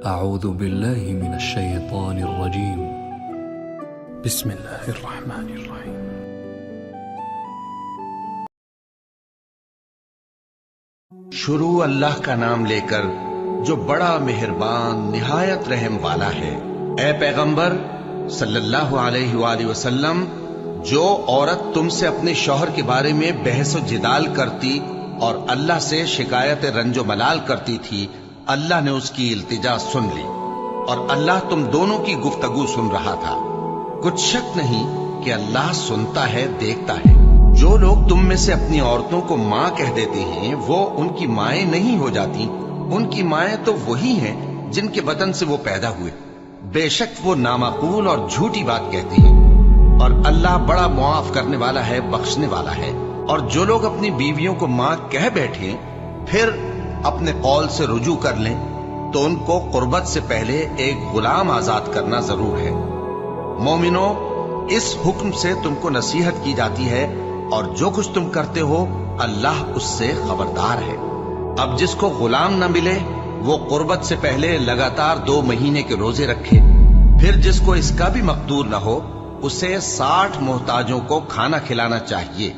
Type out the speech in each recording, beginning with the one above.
أعوذ بالله من الشيطان الرجيم. بسم الله الرحمن الرحيم. شروع اللہ کا نام لے کر جو بڑا مہربان نہایت رحم والا ہے۔ اے پیغمبر صلی اللہ علیہ وآلہ وسلم، جو عورت تم سے اپنے شوہر کے بارے میں بحث و جدال کرتی اور اللہ سے شکایت رنج و ملال کرتی تھی، اللہ نے اس کی التجا سن لی اور اللہ تم دونوں کی گفتگو سن رہا تھا۔ کچھ شک نہیں کہ اللہ سنتا ہے، دیکھتا ہے۔ جو لوگ تم میں سے اپنی عورتوں کو ماں کہہ دیتے ہیں، وہ ان کی مائیں نہیں ہو جاتی، ان کی مائیں تو وہی ہیں جن کے بطن سے وہ پیدا ہوئے۔ بے شک وہ نامعقول اور جھوٹی بات کہتے ہیں، اور اللہ بڑا معاف کرنے والا ہے، بخشنے والا ہے۔ اور جو لوگ اپنی بیویوں کو ماں کہہ بیٹھیں پھر اپنے قول سے رجوع کر لیں تو ان کو قربت سے پہلے ایک غلام آزاد کرنا ضرور ہے۔ مومنو، اس حکم سے تم کو نصیحت کی جاتی ہے اور جو کچھ تم کرتے ہو اللہ اس سے خبردار ہے۔ اب جس کو غلام نہ ملے وہ قربت سے پہلے لگاتار 2 مہینے کے روزے رکھے، پھر جس کو اس کا بھی مقدور نہ ہو اسے 60 محتاجوں کو کھانا کھلانا چاہیے۔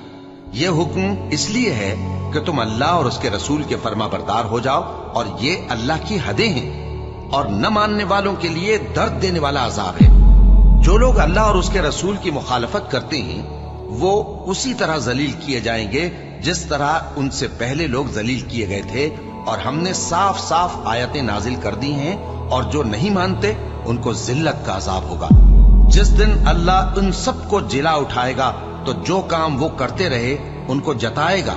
یہ حکم اس لیے ہے کہ تم اللہ اور اس کے رسول کے فرما بردار ہو جاؤ، اور یہ اللہ کی حدیں ہیں اور نہ ماننے والوں کے لیے درد دینے والا عذاب ہے۔ جو لوگ اللہ اور اس کے رسول کی مخالفت کرتے ہیں وہ اسی طرح ذلیل کیے جائیں گے جس طرح ان سے پہلے لوگ ذلیل کیے گئے تھے، اور ہم نے صاف صاف آیتیں نازل کر دی ہیں، اور جو نہیں مانتے ان کو ذلت کا عذاب ہوگا۔ جس دن اللہ ان سب کو جلا اٹھائے گا تو جو کام وہ کرتے رہے ان کو جتائے گا۔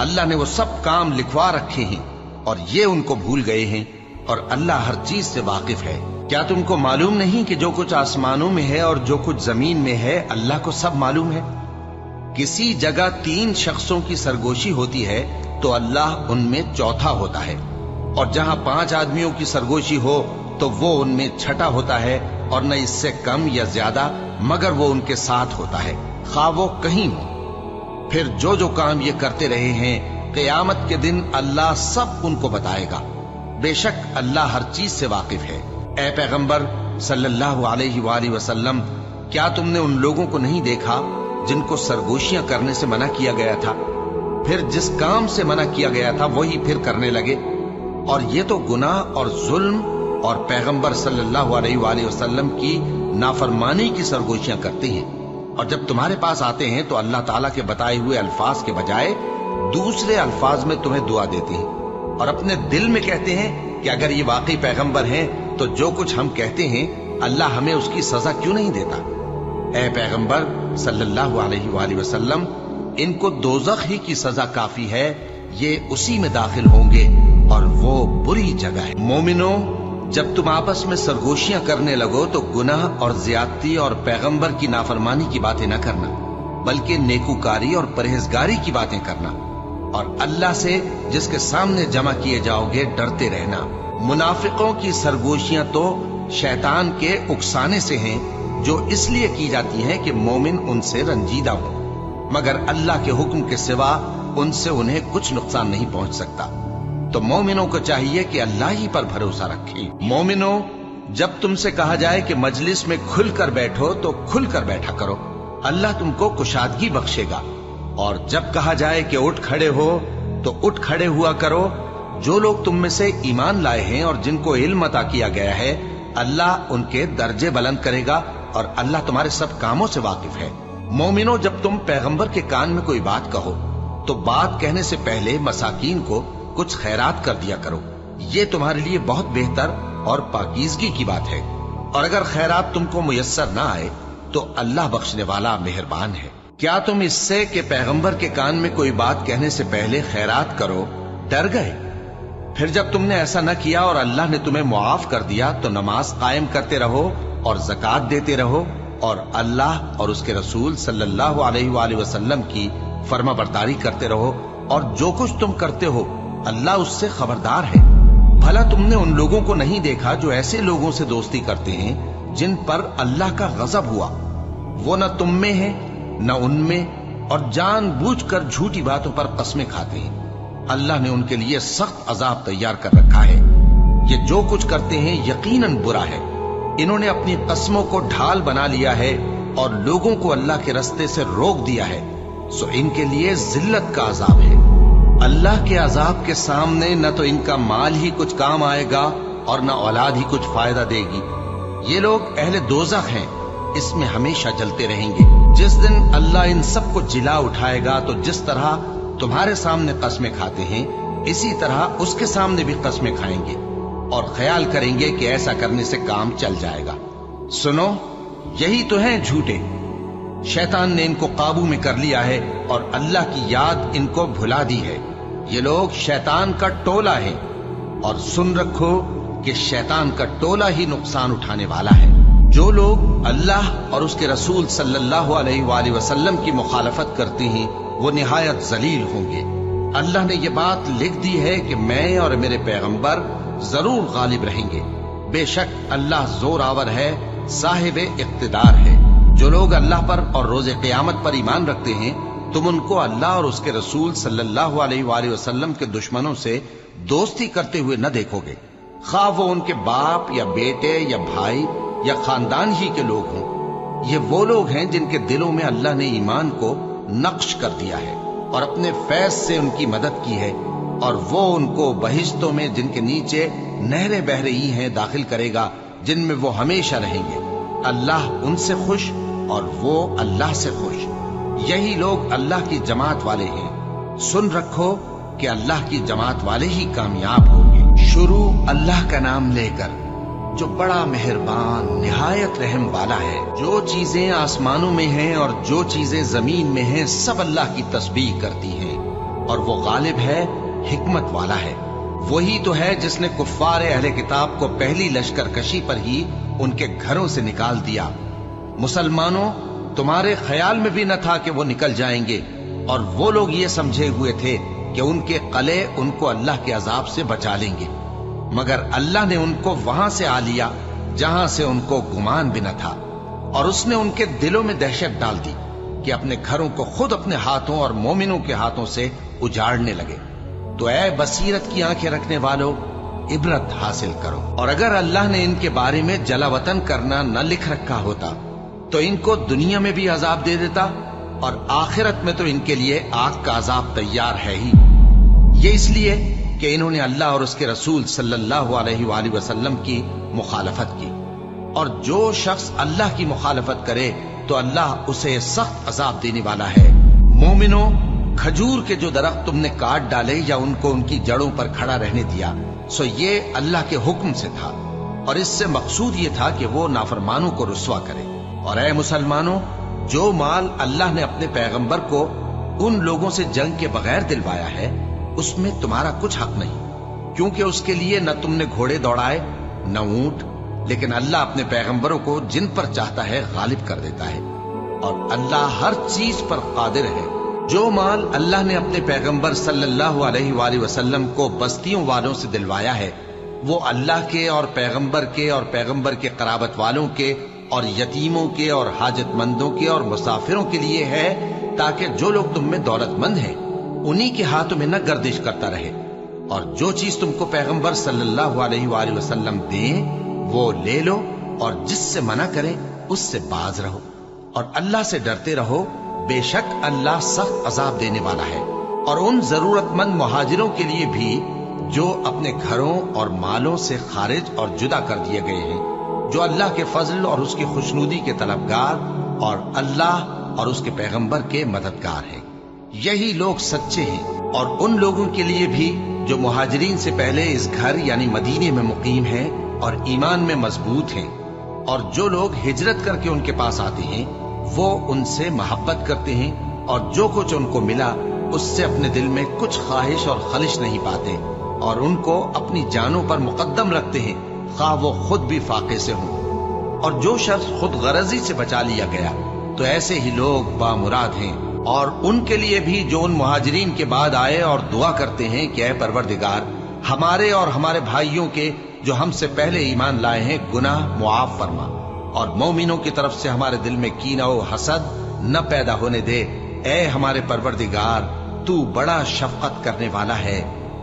اللہ نے وہ سب کام لکھوا رکھے ہیں اور یہ ان کو بھول گئے ہیں، اور اللہ ہر چیز سے واقف ہے۔ کیا تم کو معلوم نہیں کہ جو کچھ آسمانوں میں ہے اور جو کچھ زمین میں ہے اللہ کو سب معلوم ہے؟ کسی جگہ 3 شخصوں کی سرگوشی ہوتی ہے تو اللہ ان میں چوتھا ہوتا ہے، اور جہاں 5 آدمیوں کی سرگوشی ہو تو وہ ان میں چھٹا ہوتا ہے، اور نہ اس سے کم یا زیادہ مگر وہ ان کے ساتھ ہوتا ہے، خواہ وہ کہیں ہو۔ پھر جو جو کام یہ کرتے رہے ہیں قیامت کے دن اللہ سب ان کو بتائے گا۔ بے شک اللہ ہر چیز سے واقف ہے۔ اے پیغمبر صلی اللہ علیہ وآلہ وسلم، کیا تم نے ان لوگوں کو نہیں دیکھا جن کو سرگوشیاں کرنے سے منع کیا گیا تھا، پھر جس کام سے منع کیا گیا تھا وہی پھر کرنے لگے؟ اور یہ تو گناہ اور ظلم اور پیغمبر صلی اللہ علیہ وآلہ وسلم کی نافرمانی کی سرگوشیاں کرتے ہیں، اور جب تمہارے پاس آتے ہیں تو اللہ تعالیٰ کے بتائے ہوئے الفاظ کے بجائے دوسرے الفاظ میں تمہیں دعا دیتے ہیں، اور اپنے دل میں کہتے ہیں کہ اگر یہ واقعی پیغمبر ہیں تو جو کچھ ہم کہتے ہیں اللہ ہمیں اس کی سزا کیوں نہیں دیتا؟ اے پیغمبر صلی اللہ علیہ وآلہ وسلم، ان کو دوزخ ہی کی سزا کافی ہے، یہ اسی میں داخل ہوں گے اور وہ بری جگہ ہے۔ مومنو، جب تم آپس میں سرگوشیاں کرنے لگو تو گناہ اور زیادتی اور پیغمبر کی نافرمانی کی باتیں نہ کرنا، بلکہ نیکوکاری اور پرہیزگاری کی باتیں کرنا، اور اللہ سے جس کے سامنے جمع کیے جاؤ گے ڈرتے رہنا۔ منافقوں کی سرگوشیاں تو شیطان کے اکسانے سے ہیں، جو اس لیے کی جاتی ہیں کہ مومن ان سے رنجیدہ ہو، مگر اللہ کے حکم کے سوا ان سے انہیں کچھ نقصان نہیں پہنچ سکتا۔ تو مومنوں کو چاہیے کہ اللہ ہی پر بھروسہ رکھیں۔ مومنوں، جب تم سے کہا جائے کہ مجلس میں کھل کر بیٹھو تو کھل کر بیٹھا کرو، اللہ تم کو کشادگی بخشے گا، اور جب کہا جائے کہ اٹھ کھڑے ہو تو اٹھ کھڑے ہوا کرو۔ جو لوگ تم میں سے ایمان لائے ہیں اور جن کو علم عطا کیا گیا ہے اللہ ان کے درجے بلند کرے گا، اور اللہ تمہارے سب کاموں سے واقف ہے۔ مومنوں، جب تم پیغمبر کے کان میں کوئی بات کہو تو بات کہنے سے پہلے مساکین کو کچھ خیرات کر دیا کرو، یہ تمہارے لیے بہت بہتر اور پاکیزگی کی بات ہے، اور اگر خیرات تم کو میسر نہ آئے تو اللہ بخشنے والا مہربان ہے۔ کیا تم اس سے کہ پیغمبر کے کان میں کوئی بات کہنے سے پہلے خیرات کرو ڈر گئے؟ پھر جب تم نے ایسا نہ کیا اور اللہ نے تمہیں معاف کر دیا تو نماز قائم کرتے رہو اور زکوٰۃ دیتے رہو، اور اللہ اور اس کے رسول صلی اللہ علیہ وآلہ وسلم کی فرما برداری کرتے رہو، اور جو کچھ تم کرتے ہو اللہ اس سے خبردار ہے۔ بھلا تم نے ان لوگوں کو نہیں دیکھا جو ایسے لوگوں سے دوستی کرتے ہیں جن پر اللہ کا غضب ہوا؟ وہ نہ تم میں ہیں نہ ان میں، اور جان بوجھ کر جھوٹی باتوں پر قسمیں کھاتے ہیں۔ اللہ نے ان کے لیے سخت عذاب تیار کر رکھا ہے۔ یہ جو کچھ کرتے ہیں یقیناً برا ہے۔ انہوں نے اپنی قسموں کو ڈھال بنا لیا ہے اور لوگوں کو اللہ کے رستے سے روک دیا ہے، سو ان کے لیے ذلت کا عذاب ہے۔ اللہ کے عذاب کے سامنے نہ تو ان کا مال ہی کچھ کام آئے گا اور نہ اولاد ہی کچھ فائدہ دے گی۔ یہ لوگ اہل دوزخ ہیں، اس میں ہمیشہ جلتے رہیں گے۔ جس دن اللہ ان سب کو جلا اٹھائے گا تو جس طرح تمہارے سامنے قسمیں کھاتے ہیں اسی طرح اس کے سامنے بھی قسمیں کھائیں گے اور خیال کریں گے کہ ایسا کرنے سے کام چل جائے گا۔ سنو، یہی تو ہیں جھوٹے۔ شیطان نے ان کو قابو میں کر لیا ہے اور اللہ کی یاد ان کو بھلا دی ہے۔ یہ لوگ شیطان کا ٹولہ ہے، اور سن رکھو کہ شیطان کا ٹولہ ہی نقصان اٹھانے والا ہے۔ جو لوگ اللہ اور اس کے رسول صلی اللہ علیہ وآلہ وسلم کی مخالفت کرتے ہیں وہ نہایت ذلیل ہوں گے۔ اللہ نے یہ بات لکھ دی ہے کہ میں اور میرے پیغمبر ضرور غالب رہیں گے۔ بے شک اللہ زور آور ہے، صاحب اقتدار ہے۔ جو لوگ اللہ پر اور روز قیامت پر ایمان رکھتے ہیں تم ان کو اللہ اور اس کے رسول صلی اللہ علیہ وآلہ وسلم کے دشمنوں سے دوستی کرتے ہوئے نہ دیکھو گے، خواہ وہ ان کے باپ یا بیٹے یا بھائی یا خاندان ہی کے لوگ ہوں۔ یہ وہ لوگ ہیں جن کے دلوں میں اللہ نے ایمان کو نقش کر دیا ہے اور اپنے فیض سے ان کی مدد کی ہے، اور وہ ان کو بہشتوں میں جن کے نیچے نہریں بہہ رہی ہیں داخل کرے گا، جن میں وہ ہمیشہ رہیں گے۔ اللہ ان سے خوش اور وہ اللہ سے خوش۔ یہی لوگ اللہ کی جماعت والے ہیں۔ سن رکھو کہ اللہ کی جماعت والے ہی کامیاب ہوں گے۔ شروع اللہ کا نام لے کر جو بڑا مہربان نہایت رحم والا ہے۔ جو چیزیں آسمانوں میں ہیں اور جو چیزیں زمین میں ہیں سب اللہ کی تسبیح کرتی ہیں، اور وہ غالب ہے، حکمت والا ہے۔ وہی تو ہے جس نے کفار اہل کتاب کو پہلی لشکر کشی پر ہی ان کے گھروں سے نکال دیا۔ مسلمانوں، تمہارے خیال میں بھی نہ تھا کہ وہ نکل جائیں گے، اور وہ لوگ یہ سمجھے ہوئے تھے کہ ان کے قلعے ان کو اللہ کے عذاب سے بچا لیں گے، مگر اللہ نے ان کو وہاں سے آ لیا جہاں سے ان کو گمان بھی نہ تھا، اور اس نے ان کے دلوں میں دہشت ڈال دی کہ اپنے گھروں کو خود اپنے ہاتھوں اور مومنوں کے ہاتھوں سے اجاڑنے لگے۔ تو اے بصیرت کی آنکھیں رکھنے والو، عبرت حاصل کرو۔ اور اگر اللہ نے ان کے بارے میں جلا وطن کرنا نہ لکھ رکھا ہوتا تو ان کو دنیا میں بھی عذاب دے دیتا، اور آخرت میں تو ان کے لیے آگ کا عذاب تیار ہے ہی۔ یہ اس لیے کہ انہوں نے اللہ اور اس کے رسول صلی اللہ علیہ وآلہ وسلم کی مخالفت کی، اور جو شخص اللہ کی مخالفت کرے تو اللہ اسے سخت عذاب دینے والا ہے۔ مومنوں، کھجور کے جو درخت تم نے کاٹ ڈالے یا ان کو ان کی جڑوں پر کھڑا رہنے دیا، سو یہ اللہ کے حکم سے تھا، اور اس سے مقصود یہ تھا کہ وہ نافرمانوں کو رسوا کرے۔ اور اے مسلمانوں، جو مال اللہ نے اپنے پیغمبر کو ان لوگوں سے جنگ کے بغیر دلوایا ہے اس میں تمہارا کچھ حق نہیں، کیونکہ اس کے لیے نہ تم نے گھوڑے دوڑائے نہ اونٹ، لیکن اللہ اپنے پیغمبروں کو جن پر چاہتا ہے غالب کر دیتا ہے، اور اللہ ہر چیز پر قادر ہے۔ جو مال اللہ نے اپنے پیغمبر صلی اللہ علیہ وآلہ وسلم کو بستیوں والوں سے دلوایا ہے وہ اللہ کے اور پیغمبر کے اور پیغمبر کے قرابت والوں کے اور یتیموں کے اور حاجت مندوں کے اور مسافروں کے لیے ہے، تاکہ جو لوگ تم میں دولت مند ہیں انہی کے ہاتھوں میں نہ گردش کرتا رہے، اور جو چیز تم کو پیغمبر صلی اللہ علیہ وآلہ وسلم دیں وہ لے لو، اور جس سے منع کریں اس سے باز رہو، اور اللہ سے ڈرتے رہو، بے شک اللہ سخت عذاب دینے والا ہے۔ اور ان ضرورت مند مہاجروں کے لیے بھی جو اپنے گھروں اور مالوں سے خارج اور جدا کر دیے گئے ہیں، جو اللہ کے فضل اور اس کی خوشنودی کے طلبگار اور اللہ اور اس کے پیغمبر کے مددگار ہیں، یہی لوگ سچے ہیں۔ اور ان لوگوں کے لیے بھی جو مہاجرین سے پہلے اس گھر یعنی مدینے میں مقیم ہیں اور ایمان میں مضبوط ہیں، اور جو لوگ ہجرت کر کے ان کے پاس آتے ہیں وہ ان سے محبت کرتے ہیں، اور جو کچھ ان کو ملا اس سے اپنے دل میں کچھ خواہش اور خلش نہیں پاتے، اور ان کو اپنی جانوں پر مقدم رکھتے ہیں خواہ وہ خود بھی فاقے سے ہوں۔ اور جو شخص خود غرضی سے بچا لیا گیا تو ایسے ہی لوگ بامراد ہیں۔ اور ان کے لیے بھی جو ان مہاجرین کے بعد آئے اور دعا کرتے ہیں کہ اے پروردگار ہمارے اور ہمارے بھائیوں کے جو ہم سے پہلے ایمان لائے ہیں گناہ معاف فرما، اور مومنوں کی طرف سے ہمارے دل میں کینہ و حسد نہ پیدا ہونے دے۔ اے ہمارے پروردگار، تو بڑا شفقت کرنے والا ہے،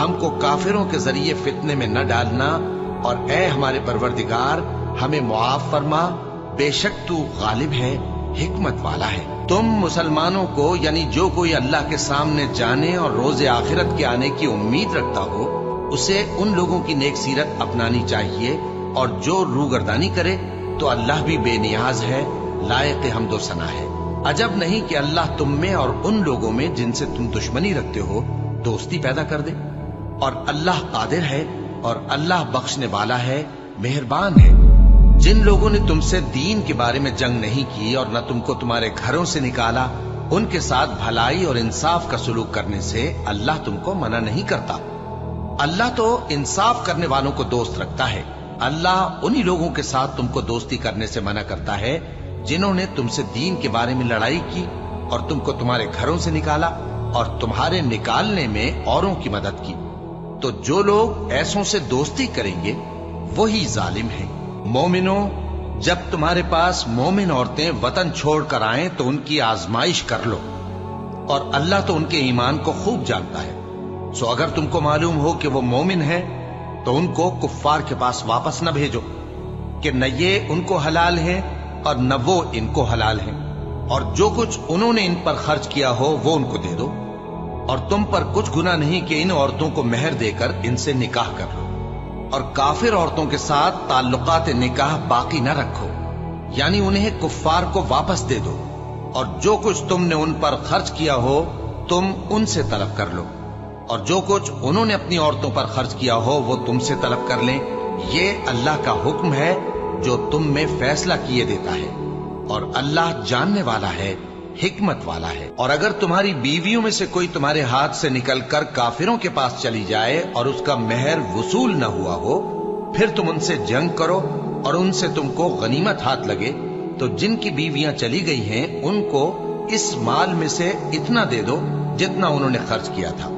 ہم کو کافروں کے ذریعے فتنے میں نہ ڈالنا، اور اے ہمارے پروردگار ہمیں معاف فرما، بے شک تو غالب ہے، حکمت والا ہے۔ تم مسلمانوں کو، یعنی جو کوئی اللہ کے سامنے جانے اور روز آخرت کے آنے کی امید رکھتا ہو، اسے ان لوگوں کی نیک سیرت اپنانی چاہیے، اور جو روگردانی کرے تو اللہ بھی بے نیاز ہے، لائق حمد و ثنا ہے۔ عجب نہیں کہ اللہ تم میں اور ان لوگوں میں جن سے تم دشمنی رکھتے ہو دوستی پیدا کر دے، اور اللہ قادر ہے، اور اللہ بخشنے والا ہے، مہربان ہے۔ جن لوگوں نے تم سے دین کے بارے میں جنگ نہیں کی اور نہ تم کو تمہارے گھروں سے نکالا، ان کے ساتھ بھلائی اور انصاف کا سلوک کرنے سے اللہ تم کو منع نہیں کرتا۔ اللہ تو انصاف کرنے والوں کو دوست رکھتا ہے۔ اللہ انہی لوگوں کے ساتھ تم کو دوستی کرنے سے منع کرتا ہے جنہوں نے تم سے دین کے بارے میں لڑائی کی اور تم کو تمہارے گھروں سے نکالا اور تمہارے نکالنے میں اوروں کی مدد کی۔ تو جو لوگ ایسوں سے دوستی کریں گے وہی ظالم ہیں۔ مومنوں، جب تمہارے پاس مومن عورتیں وطن چھوڑ کر آئیں تو ان کی آزمائش کر لو، اور اللہ تو ان کے ایمان کو خوب جانتا ہے۔ سو اگر تم کو معلوم ہو کہ وہ مومن ہیں تو ان کو کفار کے پاس واپس نہ بھیجو، کہ نہ یہ ان کو حلال ہیں اور نہ وہ ان کو حلال ہیں، اور جو کچھ انہوں نے ان پر خرچ کیا ہو وہ ان کو دے دو، اور تم پر کچھ گناہ نہیں کہ ان عورتوں کو مہر دے کر ان سے نکاح کر لو، اور کافر عورتوں کے ساتھ تعلقات نکاح باقی نہ رکھو، یعنی انہیں کفار کو واپس دے دو، اور جو کچھ تم نے ان پر خرچ کیا ہو تم ان سے طلب کر لو، اور جو کچھ انہوں نے اپنی عورتوں پر خرچ کیا ہو وہ تم سے طلب کر لیں۔ یہ اللہ کا حکم ہے جو تم میں فیصلہ کیے دیتا ہے، اور اللہ جاننے والا ہے، حکمت والا ہے۔ اور اگر تمہاری بیویوں میں سے کوئی تمہارے ہاتھ سے نکل کر کافروں کے پاس چلی جائے اور اس کا مہر وصول نہ ہوا ہو، پھر تم ان سے جنگ کرو اور ان سے تم کو غنیمت ہاتھ لگے، تو جن کی بیویاں چلی گئی ہیں ان کو اس مال میں سے اتنا دے دو جتنا انہوں نے خرچ کیا تھا،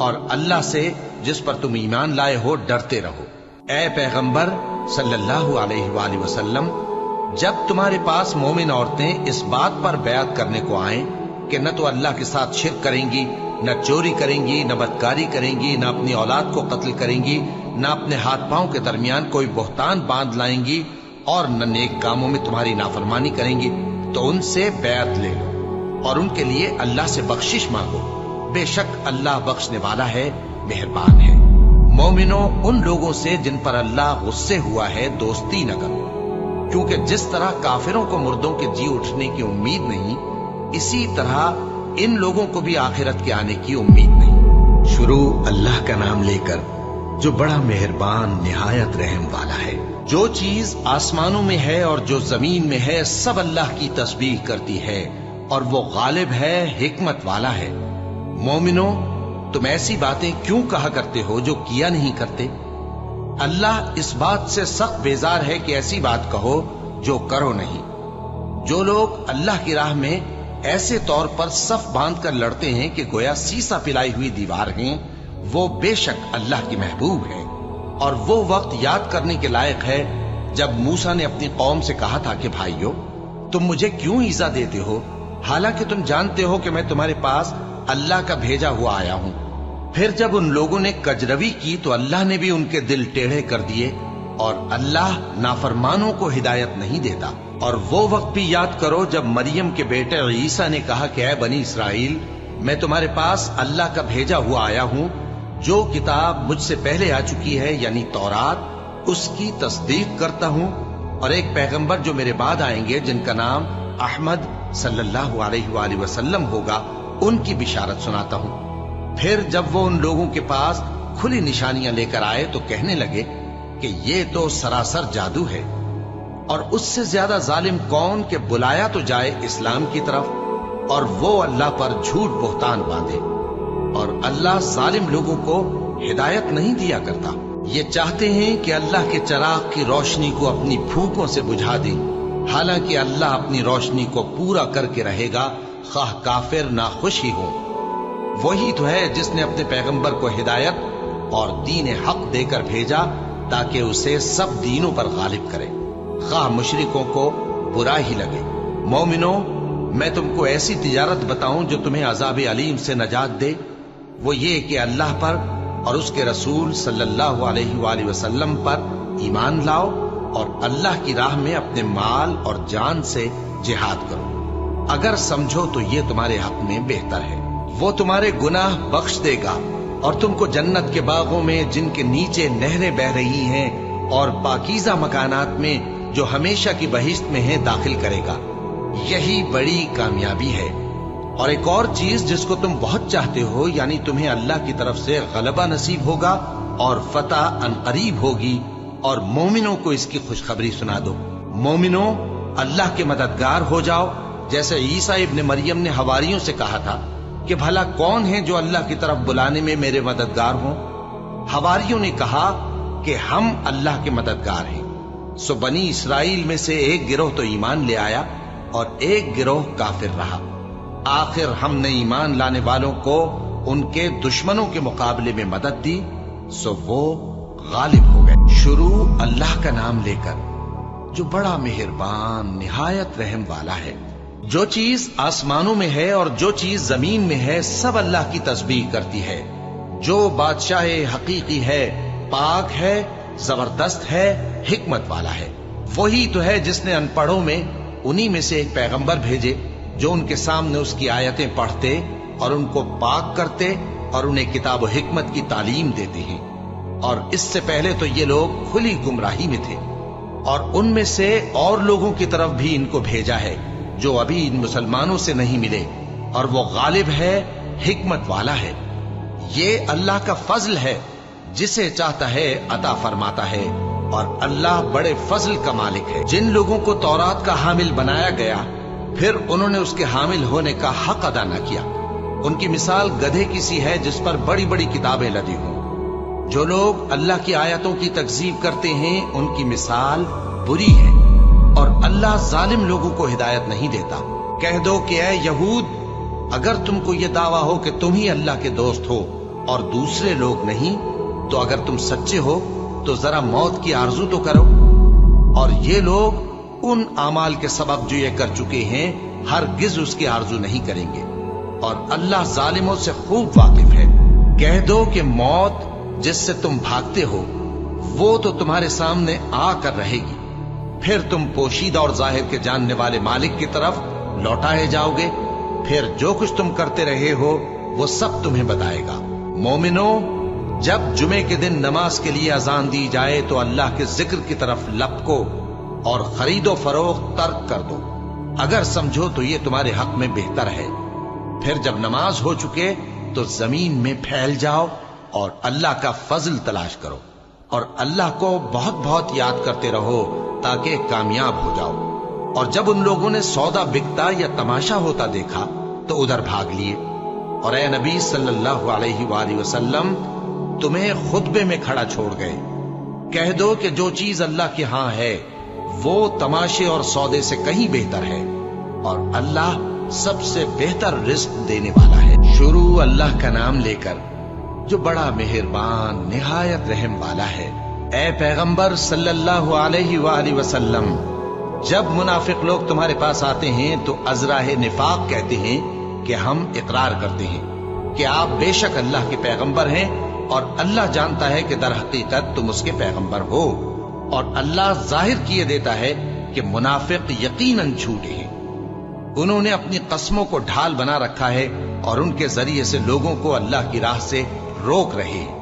اور اللہ سے جس پر تم ایمان لائے ہو ڈرتے رہو۔ اے پیغمبر صلی اللہ علیہ وآلہ وسلم، جب تمہارے پاس مومن عورتیں اس بات پر بیعت کرنے کو آئیں کہ نہ تو اللہ کے ساتھ شرک کریں گی، نہ چوری کریں گی، نہ بدکاری کریں گی، نہ اپنی اولاد کو قتل کریں گی، نہ اپنے ہاتھ پاؤں کے درمیان کوئی بہتان باندھ لائیں گی، اور نہ نیک کاموں میں تمہاری نافرمانی کریں گی، تو ان سے بیعت لے لو اور ان کے لیے اللہ سے بخشش مانگو، بے شک اللہ بخشنے والا ہے، مہربان ہے۔ مومنوں، ان لوگوں سے جن پر اللہ غصے ہوا ہے دوستی نہ کرو، کیونکہ جس طرح کافروں کو مردوں کے جی اٹھنے کی امید نہیں، اسی طرح ان لوگوں کو بھی آخرت کے آنے کی امید نہیں۔ شروع اللہ کا نام لے کر جو بڑا مہربان نہایت رحم والا ہے۔ جو چیز آسمانوں میں ہے اور جو زمین میں ہے سب اللہ کی تسبیح کرتی ہے، اور وہ غالب ہے، حکمت والا ہے۔ مومنوں، تم ایسی باتیں کیوں کہا کرتے ہو جو کیا نہیں کرتے؟ اللہ اس بات سے سخت بیزار ہے کہ ایسی بات کہو جو کرو نہیں۔ جو لوگ اللہ کی راہ میں ایسے طور پر صف باندھ کر لڑتے ہیں کہ گویا سیسا پلائی ہوئی دیوار ہیں، وہ بے شک اللہ کی محبوب ہے۔ اور وہ وقت یاد کرنے کے لائق ہے جب موسیٰ نے اپنی قوم سے کہا تھا کہ بھائیو، تم مجھے کیوں ایذا دیتے ہو، حالانکہ تم جانتے ہو کہ میں تمہارے پاس اللہ کا بھیجا ہوا آیا ہوں۔ پھر جب ان لوگوں نے کجروی کی تو اللہ نے بھی ان کے دل ٹیڑھے کر دیے، اور اللہ نافرمانوں کو ہدایت نہیں دیتا۔ اور وہ وقت بھی یاد کرو جب مریم کے بیٹے عیسیٰ نے کہا کہ اے بنی اسرائیل، میں تمہارے پاس اللہ کا بھیجا ہوا آیا ہوں، جو کتاب مجھ سے پہلے آ چکی ہے یعنی تورات، اس کی تصدیق کرتا ہوں، اور ایک پیغمبر جو میرے بعد آئیں گے جن کا نام احمد صلی اللہ علیہ وآلہ وسلم ہوگا، ان کی بشارت سناتا ہوں۔ پھر جب وہ ان لوگوں کے پاس کھلی نشانیاں لے کر آئے تو کہنے لگے کہ یہ تو سراسر جادو ہے، اور اس سے زیادہ ظالم کون کہ بلایا تو جائے اسلام کی طرف اور وہ اللہ پر جھوٹ بہتان باندھے، اور اللہ ظالم لوگوں کو ہدایت نہیں دیا کرتا۔ یہ چاہتے ہیں کہ اللہ کے چراغ کی روشنی کو اپنی پھونکوں سے بجھا دیں، حالانکہ اللہ اپنی روشنی کو پورا کر کے رہے گا، خواہ کافر ناخوش ہی ہوں۔ وہی تو ہے جس نے اپنے پیغمبر کو ہدایت اور دین حق دے کر بھیجا تاکہ اسے سب دینوں پر غالب کرے، خواہ مشرکوں کو برا ہی لگے۔ مومنوں، میں تم کو ایسی تجارت بتاؤں جو تمہیں عذاب علیم سے نجات دے؟ وہ یہ کہ اللہ پر اور اس کے رسول صلی اللہ علیہ وآلہ وسلم پر ایمان لاؤ اور اللہ کی راہ میں اپنے مال اور جان سے جہاد کرو، اگر سمجھو تو یہ تمہارے حق میں بہتر ہے۔ وہ تمہارے گناہ بخش دے گا اور تم کو جنت کے باغوں میں جن کے نیچے نہریں بہ رہی ہیں اور پاکیزہ مکانات میں جو ہمیشہ کی بہشت میں ہیں داخل کرے گا۔ یہی بڑی کامیابی ہے۔ اور ایک اور چیز جس کو تم بہت چاہتے ہو، یعنی تمہیں اللہ کی طرف سے غلبہ نصیب ہوگا اور فتح عنقریب ہوگی، اور مومنوں کو اس کی خوشخبری سنا دو۔ مومنوں، اللہ کے مددگار ہو جاؤ، جیسے عیسیٰ ابن مریم نے حواریوں سے کہا تھا کہ بھلا کون ہے جو اللہ کی طرف بلانے میں میرے مددگار ہوں؟ حواریوں نے کہا کہ ہم اللہ کے مددگار ہیں۔ سو بنی اسرائیل میں سے ایک گروہ تو ایمان لے آیا اور ایک گروہ کافر رہا۔ آخر ہم نے ایمان لانے والوں کو ان کے دشمنوں کے مقابلے میں مدد دی، سو وہ غالب ہو گئے۔ شروع اللہ کا نام لے کر جو بڑا مہربان نہایت رحم والا ہے۔ جو چیز آسمانوں میں ہے اور جو چیز زمین میں ہے سب اللہ کی تسبیح کرتی ہے۔ جو بادشاہ حقیقی ہے، پاک ہے، زبردست ہے، حکمت والا ہے۔ وہی تو ہے جس نے ان پڑھوں میں انہی میں سے ایک پیغمبر بھیجے جو ان کے سامنے اس کی آیتیں پڑھتے اور ان کو پاک کرتے اور انہیں کتاب و حکمت کی تعلیم دیتے ہیں۔ اور اس سے پہلے تو یہ لوگ کھلی گمراہی میں تھے، اور ان میں سے اور لوگوں کی طرف بھی ان کو بھیجا ہے جو ابھی ان مسلمانوں سے نہیں ملے، اور وہ غالب ہے، حکمت والا ہے۔ یہ اللہ کا فضل ہے، جسے چاہتا ہے عطا فرماتا ہے، اور اللہ بڑے فضل کا مالک ہے۔ جن لوگوں کو تورات کا حامل بنایا گیا پھر انہوں نے اس کے حامل ہونے کا حق ادا نہ کیا، ان کی مثال گدھے کی سی ہے جس پر بڑی بڑی کتابیں لدی ہوں۔ جو لوگ اللہ کی آیتوں کی تکذیب کرتے ہیں ان کی مثال بری ہے، اور اللہ ظالم لوگوں کو ہدایت نہیں دیتا۔ کہہ دو کہ اے یہود، اگر تم کو یہ دعویٰ ہو کہ تم ہی اللہ کے دوست ہو اور دوسرے لوگ نہیں، تو اگر تم سچے ہو تو ذرا موت کی آرزو تو کرو۔ اور یہ لوگ ان اعمال کے سبب جو یہ کر چکے ہیں ہرگز اس کی آرزو نہیں کریں گے، اور اللہ ظالموں سے خوب واقف ہے۔ کہہ دو کہ موت جس سے تم بھاگتے ہو وہ تو تمہارے سامنے آ کر رہے گی، پھر تم پوشیدہ اور ظاہر کے جاننے والے مالک کی طرف لوٹائے جاؤ گے، پھر جو کچھ تم کرتے رہے ہو وہ سب تمہیں بتائے گا۔ مومنوں، جب جمعے کے دن نماز کے لیے اذان دی جائے تو اللہ کے ذکر کی طرف لپکو اور خرید و فروخت ترک کر دو، اگر سمجھو تو یہ تمہارے حق میں بہتر ہے۔ پھر جب نماز ہو چکے تو زمین میں پھیل جاؤ اور اللہ کا فضل تلاش کرو، اور اللہ کو بہت بہت یاد کرتے رہو تاکہ کامیاب ہو جاؤ۔ اور جب ان لوگوں نے سودا بکتا یا تماشا ہوتا دیکھا تو ادھر بھاگ لیے۔ اور اے نبی صلی اللہ علیہ وآلہ وسلم، تمہیں خطبے میں کھڑا چھوڑ گئے۔ کہہ دو کہ جو چیز اللہ کے ہاں ہے وہ تماشے اور سودے سے کہیں بہتر ہے، اور اللہ سب سے بہتر رزق دینے والا ہے۔ شروع اللہ کا نام لے کر جو بڑا مہربان نہایت رحم والا ہے۔ اے پیغمبر صلی اللہ علیہ وآلہ وسلم، جب منافق لوگ تمہارے پاس آتے ہیں تو ازراہ نفاق کہتے ہیں کہ ہم اقرار کرتے ہیں کہ آپ بے شک اللہ کے پیغمبر ہیں، اور اللہ جانتا ہے کہ در حقیقت تم اس کے پیغمبر ہو، اور اللہ ظاہر کیے دیتا ہے کہ منافق یقیناً جھوٹے ہیں۔ انہوں نے اپنی قسموں کو ڈھال بنا رکھا ہے اور ان کے ذریعے سے لوگوں کو اللہ کی راہ سے روک رہے ہیں۔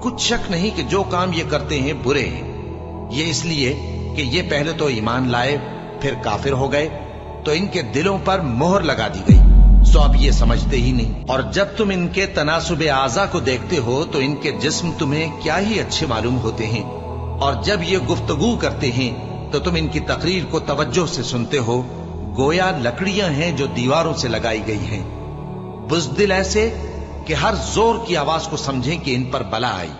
کچھ شک نہیں کہ جو کام یہ کرتے ہیں برے ہیں، یہ اس لیے کہ یہ پہلے تو ایمان لائے پھر کافر ہو گئے، تو ان کے دلوں پر مہر لگا دی گئی، سو اب یہ سمجھتے ہی نہیں۔ اور جب تم ان کے تناسب اعضاء کو دیکھتے ہو تو ان کے جسم تمہیں کیا ہی اچھے معلوم ہوتے ہیں، اور جب یہ گفتگو کرتے ہیں تو تم ان کی تقریر کو توجہ سے سنتے ہو، گویا لکڑیاں ہیں جو دیواروں سے لگائی گئی ہیں، بزدل ایسے کہ ہر زور کی آواز کو سمجھیں کہ ان پر بلا آئی۔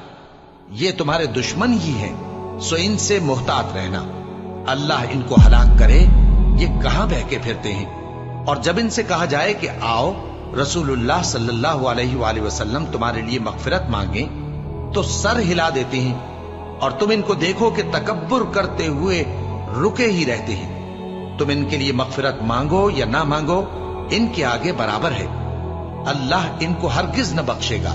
یہ تمہارے دشمن ہی ہیں، سو ان سے محتاط رہنا، اللہ ان کو ہلاک کرے، یہ کہاں بہ کے پھرتے ہیں۔ اور جب ان سے کہا جائے کہ آؤ رسول اللہ صلی اللہ علیہ وآلہ وسلم تمہارے لیے مغفرت مانگیں، تو سر ہلا دیتے ہیں، اور تم ان کو دیکھو کہ تکبر کرتے ہوئے رکے ہی رہتے ہیں۔ تم ان کے لیے مغفرت مانگو یا نہ مانگو، ان کے آگے برابر ہے، اللہ ان کو ہرگز نہ بخشے گا۔